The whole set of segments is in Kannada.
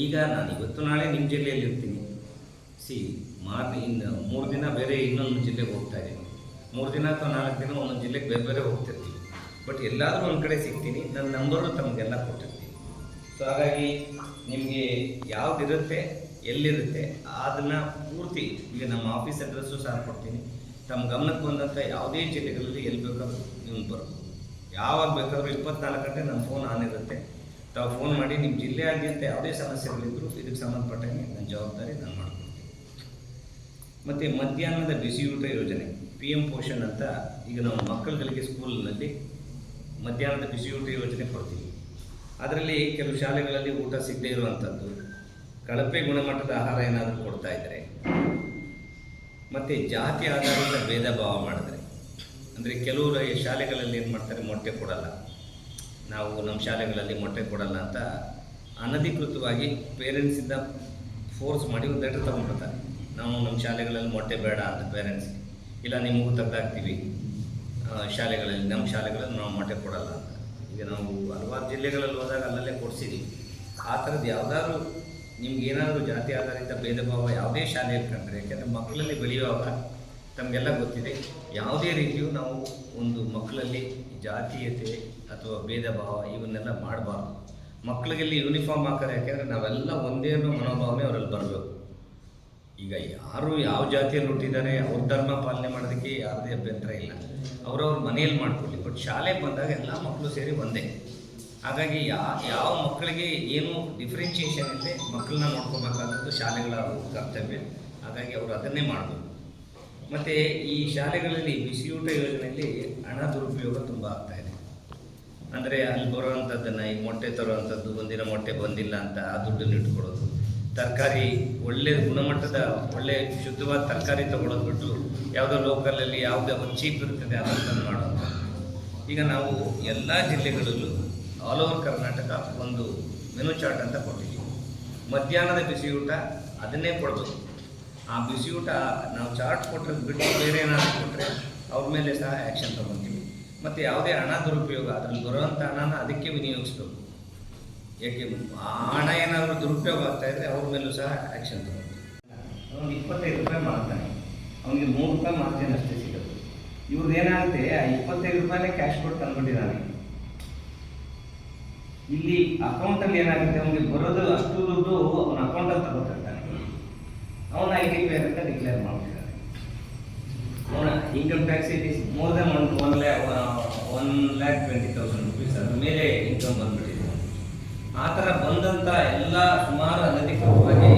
ಈಗ ನಾನು ಇವತ್ತು ನಾಳೆ ನಿಮ್ಮ ಜಿಲ್ಲೆಯಲ್ಲಿ ಇರ್ತೀನಿ. ಸಿ ಇನ್ನು 3 ದಿನ ಬೇರೆ ಇನ್ನೊಂದು ಜಿಲ್ಲೆಗೆ ಹೋಗ್ತಾ ಇದ್ದೀನಿ. 3 ದಿನ ಅಥವಾ 4 ದಿನ ಒಂದೊಂದು ಜಿಲ್ಲೆಗೆ ಬೇರೆ ಬೇರೆ ಹೋಗ್ತಿರ್ತೀನಿ. ಬಟ್ ಎಲ್ಲಾದರೂ ಒಂದು ಕಡೆ ಸಿಗ್ತೀನಿ. ನನ್ನ ನಂಬರು ತಮಗೆಲ್ಲ ಕೊಟ್ಟಿರ್ತೀನಿ. ಸೊ ಹಾಗಾಗಿ ನಿಮಗೆ ಯಾವುದಿರುತ್ತೆ, ಎಲ್ಲಿರುತ್ತೆ ಅದನ್ನು ಪೂರ್ತಿ ಈಗ ನಮ್ಮ ಆಫೀಸ್ ಅಡ್ರೆಸ್ಸು ಸಹ ಕೊಡ್ತೀನಿ. ತಮ್ಮ ಗಮನಕ್ಕೆ ಬಂದಂಥ ಯಾವುದೇ ಜಿಲ್ಲೆಗಳಲ್ಲಿ ಎಲ್ಲಿ ಬೇಕಾದ್ರೂ ನೀವು ಬರ್ಬೋದು. ಯಾವಾಗ ಬೇಕಾದರೂ 24 ಗಂಟೆ ನನ್ನ ಫೋನ್ ಆನ್ ಇರುತ್ತೆ. ತಾವು ಫೋನ್ ಮಾಡಿ ನಿಮ್ಮ ಜಿಲ್ಲೆಯಾದ್ಯಂತ ಯಾವುದೇ ಸಮಸ್ಯೆಗಳಿದ್ದರೂ ಇದಕ್ಕೆ ಸಂಬಂಧಪಟ್ಟಂಗೆ ನನ್ನ ಜವಾಬ್ದಾರಿ ನಾನು ಮಾಡ್ಕೊಡ್ತೀನಿ. ಮತ್ತು ಮಧ್ಯಾಹ್ನದ ಬಿಸಿಯೂಟ ಯೋಜನೆ PM ಪೋಷಣ್ ಅಂತ ಈಗ ನಾವು ಮಕ್ಕಳುಗಳಿಗೆ ಸ್ಕೂಲ್ನಲ್ಲಿ ಮಧ್ಯಾಹ್ನದ ಬಿಸಿಯೂಟ ಯೋಜನೆ ಕೊಡ್ತೀವಿ. ಅದರಲ್ಲಿ ಕೆಲವು ಶಾಲೆಗಳಲ್ಲಿ ಊಟ ಸಿಗದೇ ಇರುವಂಥದ್ದು, ಕಳಪೆ ಗುಣಮಟ್ಟದ ಆಹಾರ ಏನಾದರೂ ಕೊಡ್ತಾ ಇದ್ದರೆ, ಮತ್ತು ಜಾತಿ ಆಧಾರಿತ ಭೇದ ಭಾವ ಮಾಡಿದ್ರೆ, ಅಂದರೆ ಕೆಲವರು ಶಾಲೆಗಳಲ್ಲಿ ಏನು ಮಾಡ್ತಾರೆ, ಮೊಟ್ಟೆ ಕೊಡಲ್ಲ, ನಾವು ನಮ್ಮ ಶಾಲೆಗಳಲ್ಲಿ ಮೊಟ್ಟೆ ಕೊಡಲ್ಲ ಅಂತ ಅನಧಿಕೃತವಾಗಿ ಪೇರೆಂಟ್ಸಿಂದ ಫೋರ್ಸ್ ಮಾಡಿ ಒಂದು ಲೆಟರ್ ತೊಗೊಂಡ್ಬಿಡ್ತಾರೆ. ನಾವು ನಮ್ಮ ಶಾಲೆಗಳಲ್ಲಿ ಮೊಟ್ಟೆ ಬೇಡ ಅಂತ ಪೇರೆಂಟ್ಸ್ಗೆ, ಇಲ್ಲ ನಿಮಗೂ ತೆಗ್ದಾಕ್ತೀವಿ ಶಾಲೆಗಳಲ್ಲಿ, ನಮ್ಮ ಶಾಲೆಗಳಲ್ಲಿ ನಾವು ಮೊಟ್ಟೆ ಕೊಡಲ್ಲ ಅಂತ. ಈಗ ನಾವು ಹಲವಾರು ಜಿಲ್ಲೆಗಳಲ್ಲಿ ಹೋದಾಗ ಅಲ್ಲಲ್ಲೇ ಕೊಡಿಸಿದ್ದೀವಿ. ಆ ಥರದ್ದು ಯಾವುದಾದ್ರೂ ನಿಮ್ಗೇನಾದರೂ ಜಾತಿ ಆಧಾರಿತ ಭೇದ ಭಾವ ಯಾವುದೇ ಶಾಲೆಯಲ್ಲಿ ಕಂಡ್ರೆ, ಯಾಕೆಂದರೆ ಮಕ್ಕಳಲ್ಲಿ ಬೆಳೆಯುವಾಗ ತಮಗೆಲ್ಲ ಗೊತ್ತಿದೆ, ಯಾವುದೇ ರೀತಿಯೂ ನಾವು ಒಂದು ಮಕ್ಕಳಲ್ಲಿ ಜಾತೀಯತೆ ಅಥವಾ ಭೇದ ಭಾವ ಇವನ್ನೆಲ್ಲ ಮಾಡಬಾರ್ದು. ಮಕ್ಕಳಿಗೆಲ್ಲಿ ಯೂನಿಫಾರ್ಮ್ ಹಾಕೋದು, ಯಾಕೆಂದರೆ ನಾವೆಲ್ಲ ಒಂದೇ ಅನ್ನೋ ಮನೋಭಾವನೆ ಅವರಲ್ಲಿ ಬರಬೇಕು. ಈಗ ಯಾರು ಯಾವ ಜಾತಿಯಲ್ಲಿ ಹುಟ್ಟಿದ್ದಾರೆ ಅವ್ರ ಧರ್ಮ ಪಾಲನೆ ಮಾಡೋದಕ್ಕೆ ಯಾವುದೇ ಅಭ್ಯಂತರ ಇಲ್ಲ, ಅವರವ್ರ ಮನೆಯಲ್ಲಿ ಮಾಡ್ಕೊಳ್ಳಿ. ಬಟ್ ಶಾಲೆಗೆ ಬಂದಾಗ ಎಲ್ಲ ಮಕ್ಕಳು ಸೇರಿ ಒಂದೇ. ಹಾಗಾಗಿ ಯಾವ ಮಕ್ಕಳಿಗೆ ಏನು ಡಿಫ್ರೆನ್ಷಿಯೇಷನ್ ಇಲ್ಲದೆ ಮಕ್ಕಳನ್ನ ನೋಡ್ಕೋಬೇಕಾದದ್ದು ಶಾಲೆಗಳ ಕರ್ತವ್ಯ. ಹಾಗಾಗಿ ಅವರು ಅದನ್ನೇ ಮಾಡಬೇಕು. ಮತ್ತು ಈ ಶಾಲೆಗಳಲ್ಲಿ ಬಿಸಿಯೂಟ ಯೋಜನೆಯಲ್ಲಿ ಹಣ ದುರುಪಯೋಗ ತುಂಬ ಆಗ್ತಾಯಿದೆ. ಅಂದರೆ ಅಲ್ಲಿ ಬರುವಂಥದ್ದನ್ನು, ಈಗ ಮೊಟ್ಟೆ ತರುವಂಥದ್ದು, ಒಂದಿನ ಮೊಟ್ಟೆ ಬಂದಿಲ್ಲ ಅಂತ ಆ ದುಡ್ಡನ್ನು ಇಟ್ಕೊಳ್ಳೋದು, ತರಕಾರಿ ಒಳ್ಳೆಯ ಗುಣಮಟ್ಟದ ಒಳ್ಳೆ ಶುದ್ಧವಾದ ತರಕಾರಿ ತೊಗೊಳೋದು ಬಿಟ್ಟು ಯಾವುದೋ ಲೋಕಲಲ್ಲಿ ಯಾವುದೋ ಚೀಪ್ ಇರ್ತದೆ ಅದನ್ನು ಮಾಡೋದು. ಈಗ ನಾವು ಎಲ್ಲ ಜಿಲ್ಲೆಗಳಲ್ಲೂ ಆಲ್ ಓವರ್ ಕರ್ನಾಟಕ ಒಂದು ಮೆನು ಚಾರ್ಟ್ ಅಂತ ಕೊಟ್ಟಿದ್ದೀವಿ. ಮಧ್ಯಾಹ್ನದ ಬಿಸಿಯೂಟ ಅದನ್ನೇ ಕೊಡಬೇಕು. ಆ ಬಿಸಿಯೂಟ ನಾವು ಚಾರ್ಟ್ ಕೊಟ್ಟರೆ ಬಿಟ್ಟು ಬೇರೆ ಏನಾದರೂ ಕೊಟ್ಟರೆ ಅವ್ರ ಮೇಲೆ ಸಹ ಆ್ಯಕ್ಷನ್ ತೊಗೊತೀವಿ. ಮತ್ತು ಯಾವುದೇ ಹಣ ದುರುಪಯೋಗ, ಅದರಲ್ಲಿ ಬರುವಂಥ ಹಣನ ಅದಕ್ಕೆ ವಿನಿಯೋಗಿಸ್ಬೇಕು. ಏಕೆ ಆ ಹಣ ಏನಾದರೂ ದುರುಪಯೋಗ ಆಗ್ತಾಯಿದ್ರೆ ಅವ್ರ ಮೇಲೂ ಸಹ ಆ್ಯಕ್ಷನ್ ತೊಗೊತೀವಿ. ಅವನು 25 ರೂಪಾಯಿ ಮಾಡ್ತಾನೆ, ಅವನಿಗೆ 3 ರೂಪಾಯಿ ಮಾರ್ಜಿನ್ ಅಷ್ಟೇ ಸಿಗೋದು. ಇವ್ರದ್ದು ಏನಾಗುತ್ತೆ, ಆ 25 ರೂಪಾಯಿನೇ ಕ್ಯಾಶ್ ಕೊಟ್ಟು ತಂದ್ಬಿಟ್ಟಿದ್ದಾನೆ. ಇಲ್ಲಿ ಅಕೌಂಟಲ್ಲಿ ಏನಾಗುತ್ತೆ, ಅವನಿಗೆ ಬರೋದು ಅಷ್ಟು ದುಡ್ಡು ಅವನ ಅಕೌಂಟಲ್ಲಿ ತಗೋತಿರ್ತಾನೆ. ಅವನ ITPR ಅಂತ ಡಿಕ್ಲೇರ್ ಮಾಡ್ತಿದ್ದಾನೆ. ಅವನ income tax it is more than 1,20,000 rupees, ಅದ್ರ ಮೇಲೆ ಇನ್ಕಮ್ ಬಂದ್ಬಿಟ್ಟಿದೆ. ಆ ಥರ ಬಂದಂಥ ಎಲ್ಲ ಸುಮಾರು ಅನಧಿಕೃತವಾಗಿ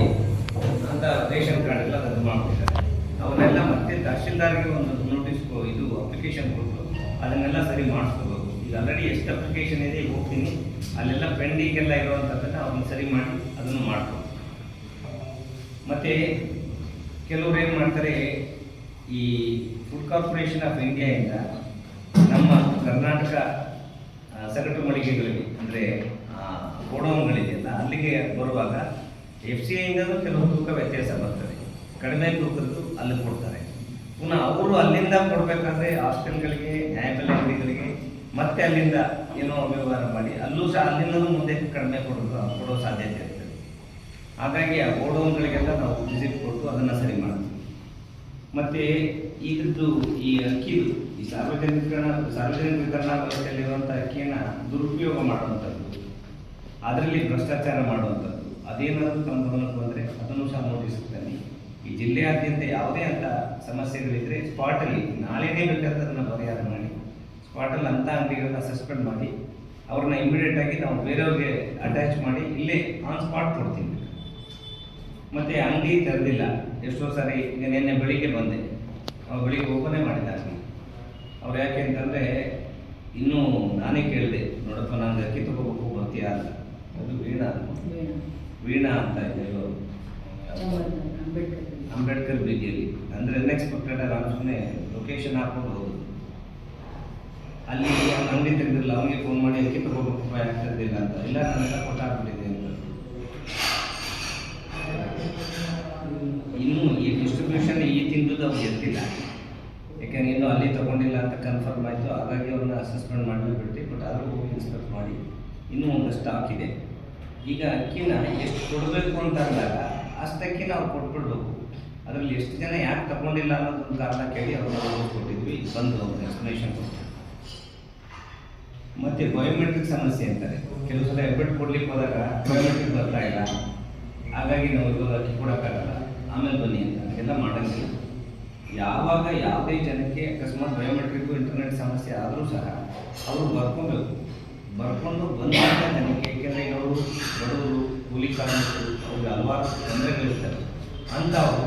ಅಂತ ರೇಷನ್ ಕಾರ್ಡ್ ಎಲ್ಲ ರದ್ದು ಮಾಡ್ತಿದ್ದಾರೆ. ಅವನ್ನೆಲ್ಲ ಮತ್ತೆ ತಹಶೀಲ್ದಾರ್ಗೆ ಒಂದು ನೋಟಿಸ್ ಇದು ಅಪ್ಲಿಕೇಶನ್ ಕೊಟ್ಟು ಅದನ್ನೆಲ್ಲ ಸರಿ ಮಾಡಿಸ್ಕೋಬೇಕು. ಈಗ ಆಲ್ರೆಡಿ ಎಷ್ಟು ಅಪ್ಲಿಕೇಶನ್ ಇದೆ ಹೋಗ್ತೀನಿ, ಅಲ್ಲೆಲ್ಲ ಪೆಂಡಿಂಗೆಲ್ಲ ಇರುವಂಥದ್ದನ್ನು ಅವ್ರನ್ನ ಸರಿ ಮಾಡಿ ಅದನ್ನು ಮಾಡ್ಬೋದು. ಮತ್ತು ಕೆಲವ್ರು ಏನು ಮಾಡ್ತಾರೆ, ಈ ಫುಡ್ ಕಾರ್ಪೊರೇಷನ್ ಆಫ್ ಇಂಡಿಯಾಯಿಂದ ನಮ್ಮ ಕರ್ನಾಟಕ ಸಗಟು ಮಳಿಗೆಗಳಿಗೆ, ಅಂದರೆ ಗೋಡೌನ್ಗಳಿದೆಯಲ್ಲ ಅಲ್ಲಿಗೆ ಬರುವಾಗ FCIಯಿಂದಲೂ ಕೆಲವು ತೂಕ ವ್ಯತ್ಯಾಸ ಬರ್ತದೆ. ಕಡಿಮೆ ತೂಕದ್ದು ಅಲ್ಲಿ ಕೊಡ್ತಾರೆ. ಪುನಃ ಅವರು ಅಲ್ಲಿಂದ ಕೊಡಬೇಕಾದ್ರೆ ಹಾಸ್ಟೆಲ್ಗಳಿಗೆ, ನ್ಯಾಯಬೆಲೆ ಅಂಗಡಿಗಳಿಗೆ ಮತ್ತೆ ಅಲ್ಲಿಂದ ಏನೋ ವ್ಯವಹಾರ ಮಾಡಿ ಅಲ್ಲೂ ಸಹ ಅಲ್ಲಿಂದಲೂ ಮುಂದೆ ಕಡಿಮೆ ಕೊಡೋ ಸಾಧ್ಯತೆ ಇರ್ತದೆ. ಹಾಗಾಗಿ ಆ ಗೋಡೌನ್ಗಳಿಗೆಲ್ಲ ನಾವು ವಿಸಿಟ್ ಕೊಟ್ಟು ಅದನ್ನು ಸರಿ ಮಾಡ್ತೀವಿ. ಮತ್ತು ಇದ್ರದ್ದು ಈ ಅಕ್ಕಿದು ಈ ಸಾರ್ವಜನಿಕ ವಿತರಣಾ ವ್ಯವಸ್ಥೆಯಲ್ಲಿರುವಂಥ ಅಕ್ಕಿಯನ್ನು ದುರುಪಯೋಗ ಮಾಡುವಂಥದ್ದು, ಅದರಲ್ಲಿ ಭ್ರಷ್ಟಾಚಾರ ಮಾಡುವಂಥದ್ದು, ಅದೇನಾದರೂ ತಮ್ಮ ಗಮನಕ್ಕೆ ಬಂದರೆ ಅದನ್ನು ಸಹ ನೋಟಿಸ್ತಾನೆ. ಈ ಜಿಲ್ಲೆಯಾದ್ಯಂತ ಯಾವುದೇ ಅಂತ ಸಮಸ್ಯೆಗಳಿದ್ದರೆ ಸ್ಪಾಟಲ್ಲಿ ನಾಳೆನೇ ಬೇಕಾದ್ರೆ ಅದನ್ನು ಪರಿಹಾರ ಮಾಡಿ, ಸ್ಪಾಟಲ್ಲಿ ಅಂಥ ಅಂಗಡಿಗಳನ್ನ ಸಸ್ಪೆಂಡ್ ಮಾಡಿ ಅವ್ರನ್ನ ಇಮಿಡಿಯೇಟಾಗಿ ನಾವು ಬೇರೆಯವ್ರಿಗೆ ಅಟ್ಯಾಚ್ ಮಾಡಿ ಇಲ್ಲೇ ಆನ್ ಸ್ಪಾಟ್ ಕೊಡ್ತೀವಿ. ಮತ್ತು ಅಂಗಡಿ ತೆರೆದಿಲ್ಲ, ಎಷ್ಟೋ ಸಾರಿ ಈಗ ನಿನ್ನೆ ಬೆಳಿಗ್ಗೆ ಬಂದೆ, ಅವ್ರು ಬೆಳಿಗ್ಗೆ ಓಪನೇ ಮಾಡಿದ್ದಾರೆ. ಅವ್ರು ಯಾಕೆ ಅಂತಂದರೆ ಇನ್ನೂ ನಾನೇ ಕೇಳಿದೆ, ನೋಡಪ್ಪ ನಾನು ಅಕ್ಕಿ ತೊಗೋಬೇಕು ಬರ್ತೀಯಾ ಅಂತ. ಅದು ವೀಣಾ ಅಂತ ಇದೆ ಅಂಬೇಡ್ಕರ್ ಬೀದಿಯಲ್ಲಿ, ಅಂದರೆ ಅನ್ಎಕ್ಸ್ಪೆಕ್ಟೆಡ್ ನಾನು ಸುಮ್ಮನೆ ಲೊಕೇಶನ್ ಹಾಕೊಂಡು ಹೋಗೋದು. ಅಲ್ಲಿ ಅವ್ನು ಅಂಗಡಿ ತೆಗೆದಿಲ್ಲ, ಅವನಿಗೆ ಫೋನ್ ಮಾಡಿ ಅಕ್ಕಿ ತೊಗೋಬೇಕು ಯಾಕೆ ತೆಗೆದಿಲ್ಲ ಅಂತ. ಇಲ್ಲ ನಾನೆಲ್ಲ ಕೊಟ್ಟಾಗ್ಬಿಟ್ಟಿದೆ ಅಂತ. ಇನ್ನೂ ಈ ಡಿಸ್ಟ್ರಿಬ್ಯೂಷನ್ ಈ ತಿಂಗಳು ಅವ್ರು ಗೆದ್ದಿಲ್ಲ, ಯಾಕೆಂದ್ರೆ ಇನ್ನೂ ಅಲ್ಲಿ ತೊಗೊಂಡಿಲ್ಲ ಅಂತ ಕನ್ಫರ್ಮ್ ಆಯಿತು. ಹಾಗಾಗಿ ಅವ್ರನ್ನ ಸಸ್ಪೆಂಡ್ ಮಾಡಿ ಬಿಡ್ತೀವಿ. ಬಟ್ ಆದರೂ ಹೋಗಿ ಇನ್ಸ್ಪೆಕ್ಟ್ ಮಾಡಿ ಇನ್ನೂ ಒಂದು ಸ್ಟಾಕ್ ಇದೆ. ಈಗ ಅಕ್ಕಿನ ಎಷ್ಟು ಕೊಡಬೇಕು ಅಂತ ಅಂದಾಗ ಅಷ್ಟು ಅಕ್ಕಿನ ಅವ್ರು ಕೊಟ್ಬಿಡ್ಬೇಕು. ಅದರಲ್ಲಿ ಎಷ್ಟು ಜನ ಯಾಕೆ ತಗೊಂಡಿಲ್ಲ ಅನ್ನೋದೊಂದು ಕಾರಣ ಕೇಳಿ ಅವ್ರನ್ನ ಕೊಟ್ಟಿದ್ವಿ, ಬಂದು ಅವ್ರ ಎಕ್ಸ್ಪ್ಲನೇಷನ್ ಕೊಡ್ತಾರೆ. ಮತ್ತು ಬಯೋಮೆಟ್ರಿಕ್ ಸಮಸ್ಯೆ ಅಂತಾರೆ. ಕೆಲವು ಸಲ ಹೆಬ್ಬೆಟ್ಟು ಕೊಡ್ಲಿಕ್ಕೆ ಹೋದಾಗ ಬಯೋಮೆಟ್ರಿಕ್ ಬರ್ತಾ ಇಲ್ಲ, ಹಾಗಾಗಿ ನಾವು ಇವಾಗ ಅಕ್ಕಿ ಕೊಡೋಕ್ಕಾಗಲ್ಲ, ಆಮೇಲೆ ಬನ್ನಿ ಅಂತ ಎಲ್ಲ ಮಾಡೋಂಗಿಲ್ಲ. ಯಾವಾಗ ಯಾವುದೇ ಜನಕ್ಕೆ ಅಕಸ್ಮಾತ್ ಬಯೋಮೆಟ್ರಿಕ್ ಇಂಟರ್ನೆಟ್ ಸಮಸ್ಯೆ ಆದರೂ ಸಹ ಅವರು ಬರ್ಕೋಬೇಕು. ಬರ್ಕೊಂಡು ಬಂದಂಥ ಜನಕ್ಕೆ, ಏಕೆಂದರೆ ಇವರು ಬಡವರು, ಕೂಲಿ ಕಾರ್ಮಿಕರು, ಅವ್ರಿಗೆ ಹಲವಾರು ತೊಂದರೆಗಳಿರ್ತವೆ ಅಂಥವ್ರು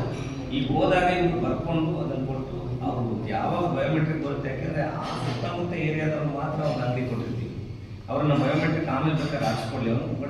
ಈಗ ಹೋದಾಗ ಇವರು ಬರ್ಕೊಂಡು ಅದನ್ನು ಕೊಟ್ಟು ಅವರು ಯಾವಾಗ ಬಯೋಮೆಟ್ರಿಕ್ ಬರುತ್ತೆ, ಯಾಕೆಂದರೆ ಆ ಸುತ್ತಮುತ್ತ ಏರಿಯಾದವ್ರು ಮಾತ್ರ ಅವ್ರು ಅಂಗಡಿ ಕೊಟ್ಟಿರ್ತೀವಿ. ಅವ್ರನ್ನ ಬಯೋಮೆಟ್ರಿಕ್ ಆಮೇಲೆ ಬೇಕಾದ್ರೆ ಹಾಕ್ಸ್ಕೊಳ್ಳಿ ಅವನು. ಬಟ್